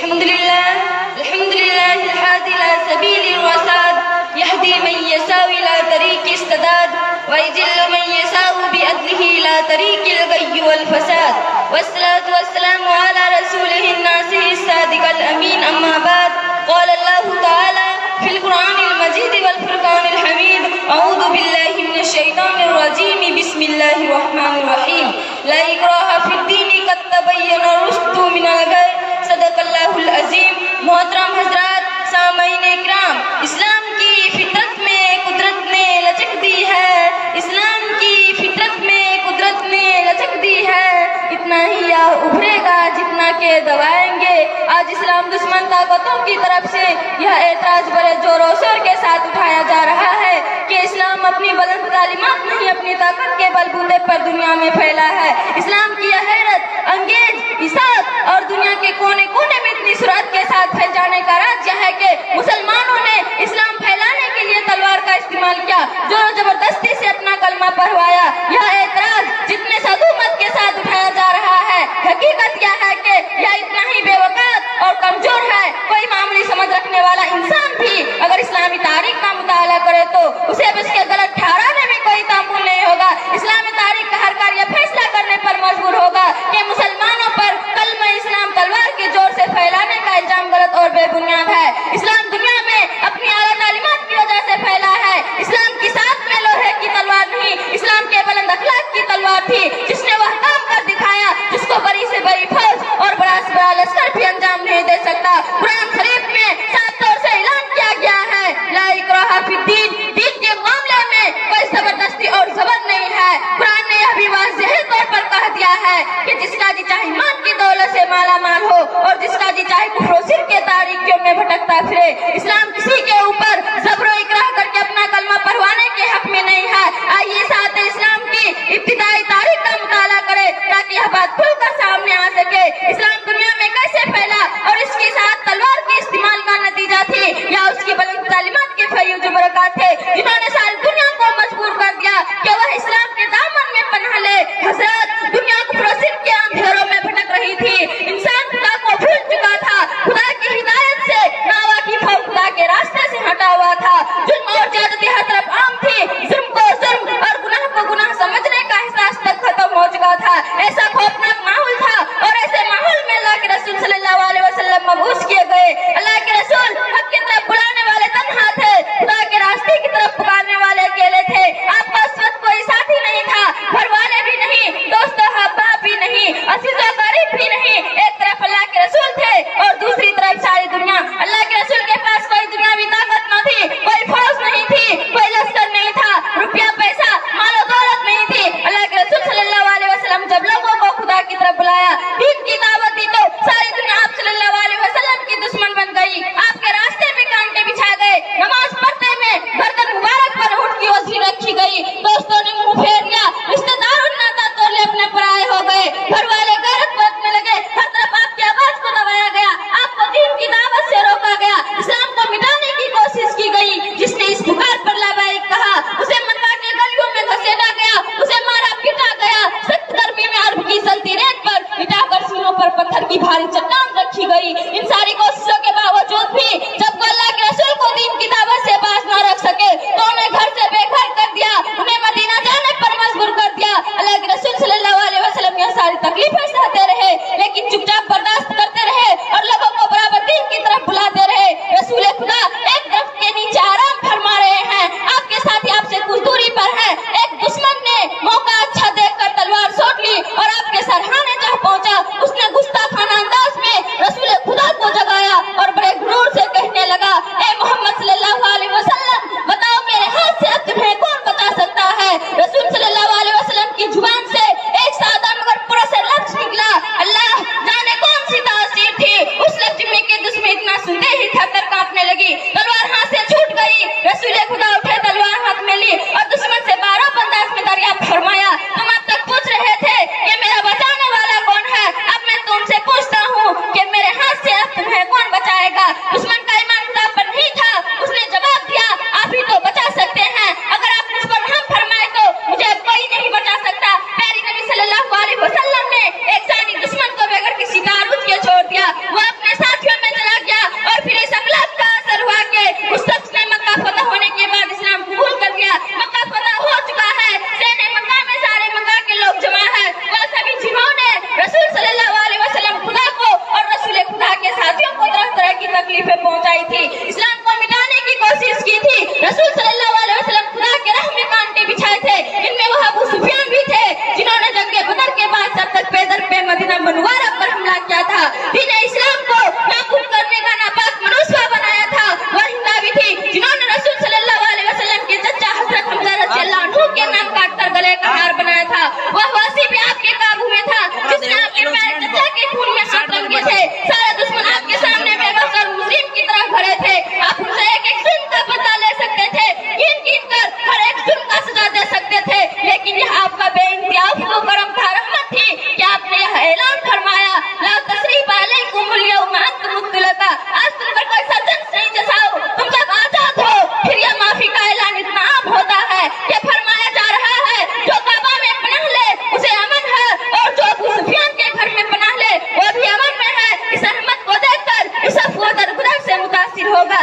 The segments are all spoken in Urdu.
الحمد لله الهادي إلى سبيل الرشاد يهدي من يشاء إلى طريق السداد ويذل من يشاء بعدله إلى طريق الغي والفساد والصلاة والسلام على رسوله الناصح الصادق الأمين أما بعد قال الله تعالى في القرآن المجيد والفرقان الحميد أعوذ بالله من الشيطان الرجيم بسم الله الرحمن الرحيم لا إكراه في الدين قد تبين الرشد من الغي صدق اللہ العظیم. محترم حضرات، سامعین اکرام، اسلام کی فطرت میں قدرت نے لچک دی ہے، اسلام کی فطرت میں قدرت نے لچک دی ہے، اتنا ہی یہ ابھرے گا جتنا کہ دبائیں گے. آج اسلام دشمن طاقتوں کی طرف سے یہ اعتراض بڑے زور و شور کے ساتھ اٹھایا جا رہا ہے کہ اسلام اپنی بلند تعلیمات نہیں، اپنی طاقت کے بل بوتے پر دنیا میں پھیلا ہے. اسلام کی یہ حیرت انگیز اشاعت اور دنیا کے کونے کونے میں اتنی سرعت کے ساتھ پھیل جانے کا راز یہ ہے کہ مسلمانوں نے اسلام پھیلانے کے لیے تلوار کا استعمال کیا، زور و زبردستی سے اپنا کلمہ پڑھوایا. یہ اعتراض جتنے صدومت کے ساتھ اٹھایا جا رہا ہے، حقیقت یہ ہے کہ یہ اتنا ہی بے وقت اور کمزور ہے. کوئی معمولی سمجھ رکھنے والا انسان بھی اگر اسلامی تاریخ کا مطالعہ کرے تو اسے اس کے غلط ٹھہرانے میں کوئی تعامل نہیں ہوگا. اسلامی تاریخ کا ہر کار یہ فیصلہ کرنے پر مجبور ہوگا کہ مسلمانوں پر کلمہ اسلام تلوار کے زور سے پھیلانے کا الزام غلط اور بے بنیاد ہے. اسلام دنیا میں اپنی اعلیٰ تعلیمات کی وجہ سے پھیلا ہے. اسلام کی ساتھ میں لوہے کی تلوار نہیں، اسلام کے بلند اخلاق کی تلوار تھی، جس نے وہ کام کر دکھایا جس کو بڑی سے بڑی فوج اور بڑا سے بڑا لشکر بھی انجام نہیں دے سکتا. قرآن شریف میں صاف طور سے اعلان کیا گیا ہے لا اکراہ فی الدین، دین کے معاملے میں کوئی زبردستی اور زبر نہیں ہے. قرآن نے یہ بھی واضح طور پر کہہ دیا ہے کہ جس کا جی چاہے مال کی دولت سے مالا مال ہو اور جس کا جی چاہے کفر و شرک کے تاریکیوں میں بھٹکتا پھرے. اسلام کسی کے اوپر زبر و اکراہ کر کے اپنا کلمہ پڑھوانے کے حق میں نہیں ہے. آئیے ساتھ اسلام کی ابتدائی تاریخ کا مطالعہ کرے تاکہ یہ بات کھل کر سامنے آ سکے. اسلام دنیا میں کیسے پھیلا اور اس کے ساتھ تلوار کے استعمال کا نتیجہ تھی یا اس کی بلند تعلیمات کے فیض و برکات تھے جنہوں نے ساری دنیا کو مجبور کر دیا کہ وہ اسلام کے دامن میں پناہ لے. حضرات، دنیا کفر و شرک کے اندھیروں میں بھٹک رہی تھی، انسان خدا کو بھول چکا تھا، خدا کی ہدایت سے ناواقف اور خدا کے راستے سے ہٹا ہوا تھا. ظلم اور زیادتی ہر طرف عام تھی، ظلم کو ظلم اور گناہ کو گناہ سمجھنے کا احساس تک ختم ہو چکا تھا. ایسا خوفناک ماحول تھا اور ایسے ماحول میں اللہ کے رسول صلی اللہ علیہ وسلم مبعوث کیے گئے. اللہ کے رسول حق کی طرف بلانے والے تنہا تھے، خدا کے راستے کی طرف پکارنے والے اکیلے تھے. آپ کا اس وقت کوئی ساتھی نہیں تھا، گھر والے بھی نہیں، دوست و احباب بھی نہیں، عزیز و قریب بھی نہیں. ایک طرف اللہ کے رسول تھے اور دوسری طرف ساری دنیا. اللہ کے رسول کے پاس کوئی دنیاوی طاقت نہ تھی، کوئی فوج نہیں تھی، کوئی لشکر نہیں تھا، روپیہ پیسہ مال و دولت نہیں تھی. اللہ کے رسول صلی اللہ علیہ وسلم جب لوگوں کو خدا کی طرف بلایا، دین کی دعوت دی تو ساری دنیا آپ صلی اللہ علیہ وسلم کی دشمن بن گئی. آپ کے راستے میں کانٹے بچھا گئے، نماز پڑھنے میں گردن مبارک پر اونٹ کی وزن رکھی گئی، دوستوں نے منہ پھیر لیا، رشتہ داروں نے ناتا توڑ لے، اپنے پرائے ہو گئے، گھر والے غیرت برتنے لگے، ہر طرف آپ کی آواز کو دبایا گیا، آپ کو دین کی دعوت سے روکا گیا، اسلام کو مٹانے کی کوشش کی گئی. جس نے اس پکار پر لبیک کہا اسے منوا کے گلیوں میں گھسیٹا گیا، اسے مارا پیٹا گیا، سخت گرمی میں عرب کی جلتی ریت پر مٹا کر سینوں پر پتھر کی بھاری چٹان رکھی گئی. ان ساری کوششوں کے باوجود بھی جب وہ اللہ کے رسول کو دین کی دعوت سے باز نہ رکھ سکے تو انہیں گھر سے بے گھر کر دیا، انہیں مدینہ جانے پر مجبور کر دیا. اللہ کے رسول صلی اللہ علیہ وسلم یہ ساری تکلیفیں سہتے رہے لیکن چپ چاپ برداشت کرتے رہے اور لوگوں کو برابر دین کی طرف بلاتے رہے. رسول خدا ایک درخت کے نیچے آرام فرما رہے ہیں، آپ کے ساتھی آپ سے کچھ دوری پر ہیں. ایک دشمن نے موقع اچھا دیکھ کر تلوار سوٹ لی اور آپ کے سرہانے جہاں پہنچا اس نے گستاخانہ انداز میں رسول خدا کو جگایا اور بڑے غرور سے کہنے لگا اے محمد صلی اللہ تھا, دین اسلام کو نابود کرنے کا ناپاک منصوبہ بنایا تھا, وہ ہندا بھی تھی جنہوں نے رسول صلی اللہ علیہ وسلم کے چچا حضرت حمزہ رضی اللہ عنہ کے نام کاٹ کر گلے کا ہار بنایا تھا, وہ واسی بھی آپ کے قابو میں تھا جس نے آپ کے پیارے چچا کے خون میں ہاتھ رنگے تھے. سارے دشمن آپ کے سامنے بے بس اور مسلم کی طرح کھڑے تھے. آپ ان سے ایک ایک ظلم کا بدلہ لے سکتے تھے, گن گن کر ہر ایک ظلم کا سزا دے سکتے تھے, لیکن یہ آپ کا بے انتہا عفو و کرم تھا, رحمت تھی کہ آپ نے یہ اعلان فرمایا لا تثریب علیکم اليوم انتم مطلقا, آج تم پر کوئی سرزنش نہیں جساؤ, تم سب آزاد ہو. پھر یہ معافی کا اعلان اتنا عام ہوتا ہے, یہ فرمایا جا رہا ہے جو کعبہ میں پناہ لے اسے امن ہے, اور جو ابو سفیان کے گھر میں پناہ لے وہ بھی امن میں ہے. اس رحمت کو دیکھ کر اس عفو و درگزر سے متاثر ہوگا.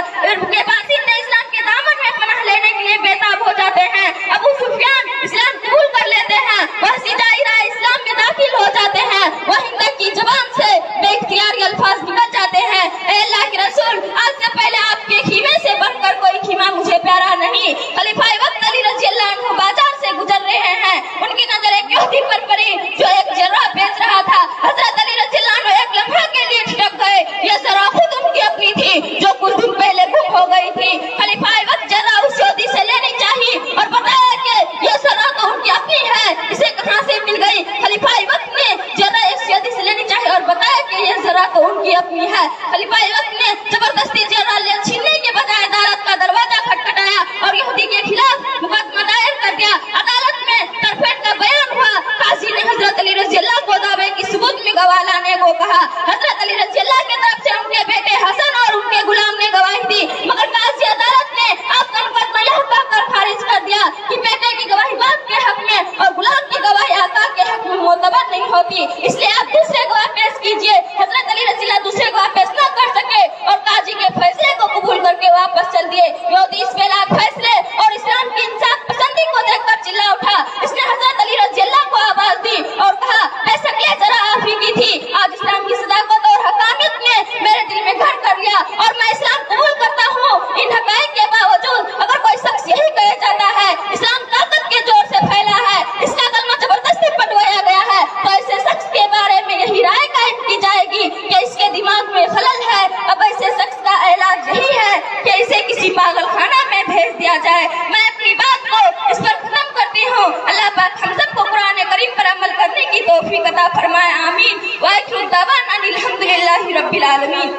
کے باشندے اسلام کے دامن میں پناہ لینے کے لیے بےتاب ہو جاتے ہیں. ابو سفیان اسلام قبول کر لیتے ہیں, وہ سجائرہ اسلام میں داخل ہو جاتے ہیں. وہ ہند کی زبان سے بے اختیاری الفاظ نکل جاتے ہیں, اے اللہ کے رسول آج سے پہلے آپ کے خیمے سے بڑھ کر کوئی خیمہ مجھے پیارا نہیں. خلیفہ وقت علی رضی اللہ عنہ بازار سے گزر رہے ہیں, ان کی نظر ایک یہودی پر پڑی جو ایک جرہ بیچ رہا تھا. حضرت علی رضی اللہ عنہ ایک لمحہ کے لیے ٹھٹک گئے, یہ ذرا خود ان کی اپنی تھی جو کچھ دن پہلے گم ہو گئی تھی. خلیفہ وقت جرہ اس یہودی سے لینی چاہیے اور بتایا کہ یہ ذرا تو ان کی اپنی ہے, اسے کہاں سے مل گئی. خلیفہ وقت نے جرہ اس یہودی سے لینی چاہیے اور بتایا کہ یہ ذرا تو ان کی اپنی ہے. خلیفہ وقت نے زبردستی جرہ چھیننے کے بجائے عدالت کا دروازہ کھٹکھٹایا اور یہودی کے خلاف مقدمہ دائر کر دیا. عدالت میں ترفیٹ کا بیان ہوا. قاضی نے حضرت علی رضی اللہ کو دعوے کی ثبوت میں گواہ لانے کو کہا. حضرت علی رضی اللہ کی طرف سے ان کے بیٹے حسن اور ان کے غلام نے گواہی دی, مگر قاضی عدالت نے آپ کا مقدمہ یہ کہہ کر خارج کر دیا کہ بیٹے کی گواہی باپ کے حق میں اور غلام کی گواہی آقا کے حق میں معتبر نہیں ہوتی, اس لیے آپ دوسرے گواہ پیش کیجئے. حضرت علی رضی اللہ دوسرے گواہ پیش نہ کر سکے اور قاضی کے فیصلے کو قبول کر کے واپس چل دیے. یہودی اس فیلاک فیصلے اور اسلام کی انصاف پسندی کو دیکھ کر چلا اٹھا. اس نے حضرت علی رضی اللہ کو آواز دی اور کہا بے شک یہ ذرا آپ ہی کی تھی, آج اسلام کی صداقت اور حقانیت نے میرے دل میں گھر کر لیا اور میں اسلام قبول کرتا ہوں. ان حقائق کے باوجود اگر کوئی شخص یہی کہہ جاتا ہے اسلام طاقت کے زور سے پھیلا ہے, اس کا کلمہ زبردستی پٹوایا گیا ہے, تو ایسے شخص کے بارے میں یہی رائے قائم کی جائے گی کہ اس کے دماغ میں خلل ہے. اب ایسے شخص کا علاج یہی ہے کہ اسے کسی پاگل خانہ میں بھیج دیا جائے. میں اپنی بات کو اس پر ختم کرتی ہوں. اللہ پاک ہم سب کو قرآن کریم پر عمل کرنے کی توفیق عطا فرمائے, آمین. وآخر دعوانا الحمدللہ رب العالمین.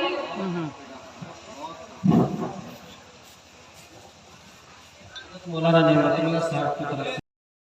مولانا نعمت اللہ صاحب کی طرف سے